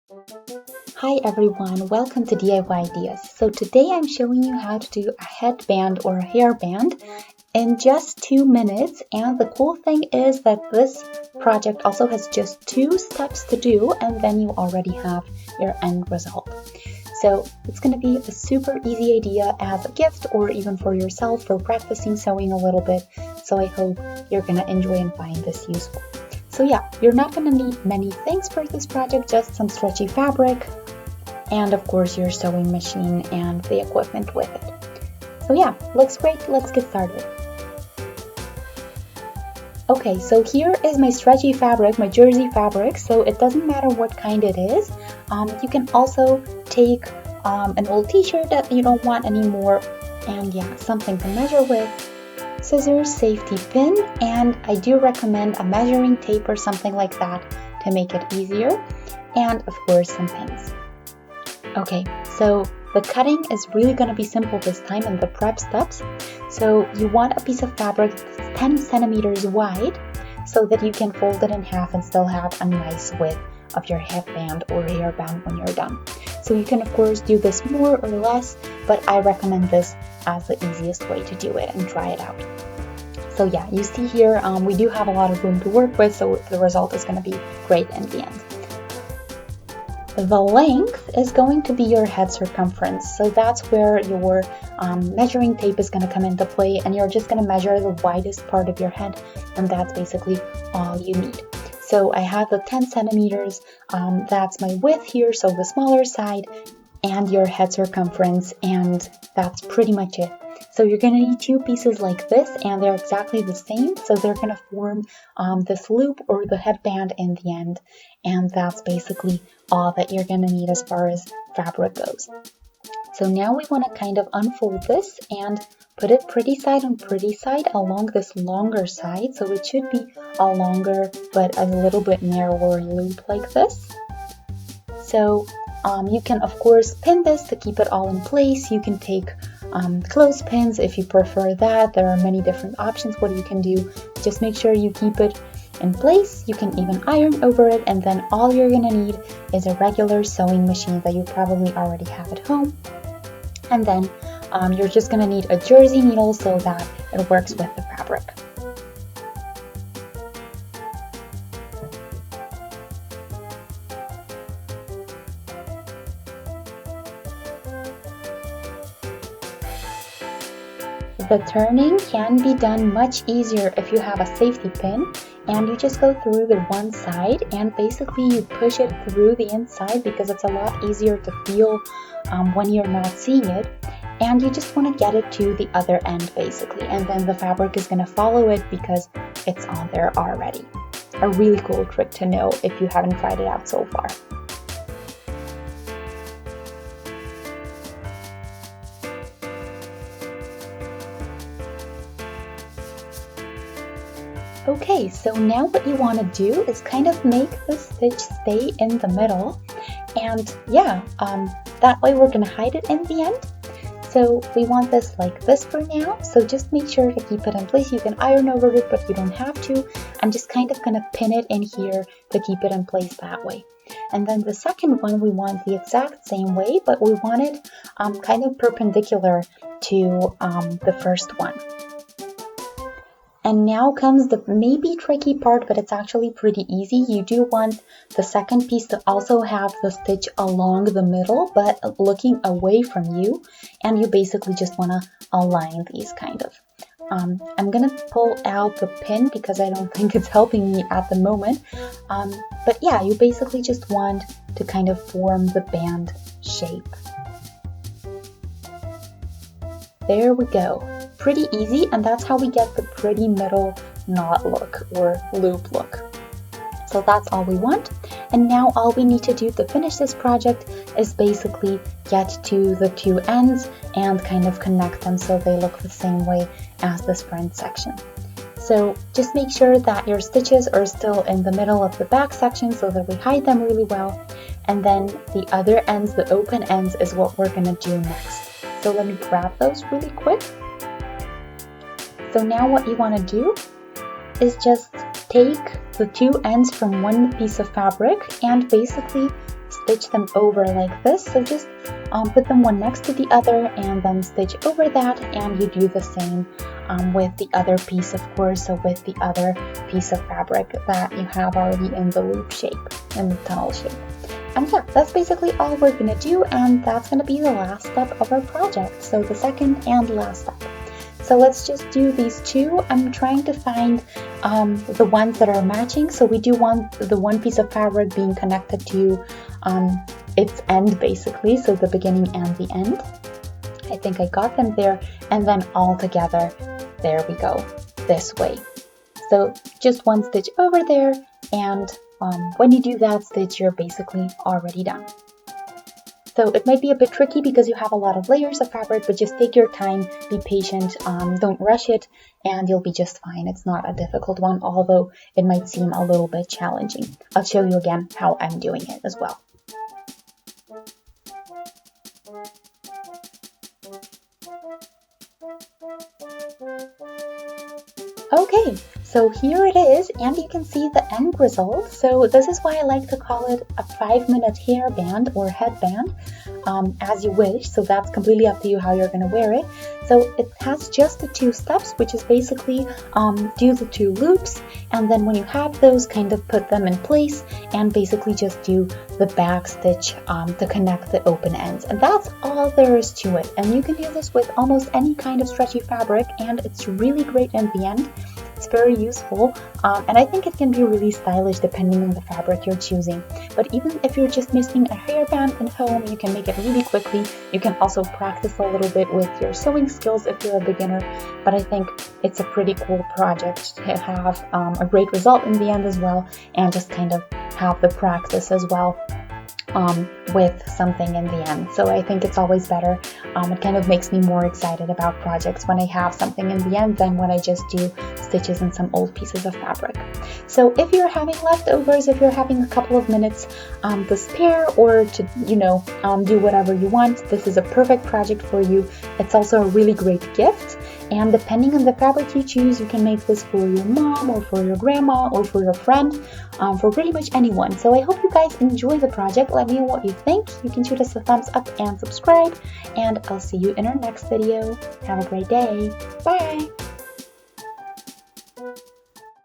Hi everyone, welcome to DIY Ideas. So today I'm showing you how to do a headband or a hairband in just 2 minutes, and the cool thing is that this project also has just 2 steps to do and then you already have your end result. So it's going to be a super easy idea as a gift or even for yourself for practicing sewing a little bit. So I hope you're going to enjoy and find this useful. So yeah, you're not going to need many things for this project, just some stretchy fabric and of course your sewing machine and the equipment with it. So yeah, looks great, let's get started. Okay, so here is my stretchy fabric, my jersey fabric, so it doesn't matter what kind it is. You can also take an old t-shirt that you don't want anymore, and yeah, something to measure with, scissors, safety pin, and I do recommend a measuring tape or something like that to make it easier, and of course some pins. Okay, so the cutting is really going to be simple this time in the prep steps. So you want a piece of fabric that's 10 centimeters wide so that you can fold it in half and still have a nice width of your headband or hairband when you're done. So you can of course do this more or less, but I recommend this as the easiest way to do it and try it out. So yeah, you see here we do have a lot of room to work with, so the result is going to be great in the end. The length is going to be your head circumference, so that's where your measuring tape is going to come into play, and you're just going to measure the widest part of your head, and that's basically all you need. So I have the 10 centimeters, that's my width here, so the smaller side, and your head circumference, and that's pretty much it. So you're going to need 2 pieces like this, and they're exactly the same, so they're going to form this loop or the headband in the end, and that's basically all that you're going to need as far as fabric goes. So now we want to kind of unfold this and put it pretty side on pretty side along this longer side, so it should be a longer but a little bit narrower loop like this. So you can of course pin this to keep it all in place. You can take clothespins if you prefer that. There are many different options what you can do. Just make sure you keep it in place. You can even iron over it, and then all you're gonna need is a regular sewing machine that you probably already have at home. And then you're just gonna need a jersey needle so that it works with the fabric. The turning can be done much easier if you have a safety pin, and you just go through the one side and basically you push it through the inside because it's a lot easier to feel when you're not seeing it, and you just want to get it to the other end basically, and then the fabric is going to follow it because it's on there already. A really cool trick to know if you haven't tried it out so far. Okay, so now what you want to do is kind of make the stitch stay in the middle, and yeah, that way we're going to hide it in the end. So we want this like this for now, so just make sure to keep it in place. You can iron over it, but you don't have to. I'm just kind of going to pin it in here to keep it in place that way. And then the second one, we want the exact same way, but we want it kind of perpendicular to the first one. And now comes the maybe tricky part, but it's actually pretty easy. You do want the second piece to also have the stitch along the middle, but looking away from you. And you basically just want to align these kind of. I'm going to pull out the pin because I don't think it's helping me at the moment. But yeah, you basically just want to kind of form the band shape. There we go. Pretty easy, and that's how we get the pretty middle knot look or loop look. So that's all we want. And now all we need to do to finish this project is basically get to the 2 ends and kind of connect them so they look the same way as this front section. So just make sure that your stitches are still in the middle of the back section so that we hide them really well. And then the other ends, the open ends, is what we're going to do next. So let me grab those really quick. So now what you want to do is just take the 2 ends from one piece of fabric and basically stitch them over like this. So just put them one next to the other and then stitch over that, and you do the same with the other piece, of course, so with the other piece of fabric that you have already in the loop shape, in the tunnel shape. And yeah, that's basically all we're gonna do, and that's gonna be the last step of our project, so the second and last step. So let's just do these two. I'm trying to find the ones that are matching. So we do want the one piece of fabric being connected to its end, basically, so the beginning and the end. I think I got them there, and then all together, there we go, this way. So just one stitch over there, and when you do that stitch, you're basically already done. So it might be a bit tricky because you have a lot of layers of fabric, but just take your time, be patient, don't rush it, and you'll be just fine. It's not a difficult one, although it might seem a little bit challenging. I'll show you again how I'm doing it as well. Okay, so here it is, and you can see the end result. So this is why I like to call it a 5-minute hairband or headband, as you wish. So that's completely up to you how you're going to wear it. So it has just the 2 steps, which is basically do the 2 loops, and then when you have those, kind of put them in place and basically just do the back stitch to connect the open ends. And that's all there is to it. And you can do this with almost any kind of stretchy fabric, and it's really great in the end. It's very useful, and I think it can be really stylish depending on the fabric you're choosing. But even if you're just missing a hairband at home, you can make it really quickly. You can also practice a little bit with your sewing skills if you're a beginner, but I think it's a pretty cool project to have a great result in the end as well, and just kind of have the practice as well with something in the end. So I think it's always better. It kind of makes me more excited about projects when I have something in the end than when I just do stitches and some old pieces of fabric. So if you're having leftovers, if you're having a couple of minutes to spare, or to, do whatever you want, this is a perfect project for you. It's also a really great gift. And depending on the fabric you choose, you can make this for your mom or for your grandma or for your friend, for pretty much anyone. So I hope you guys enjoy the project. Let me know what you think. You can shoot us a thumbs up and subscribe, and I'll see you in our next video. Have a great day. Bye!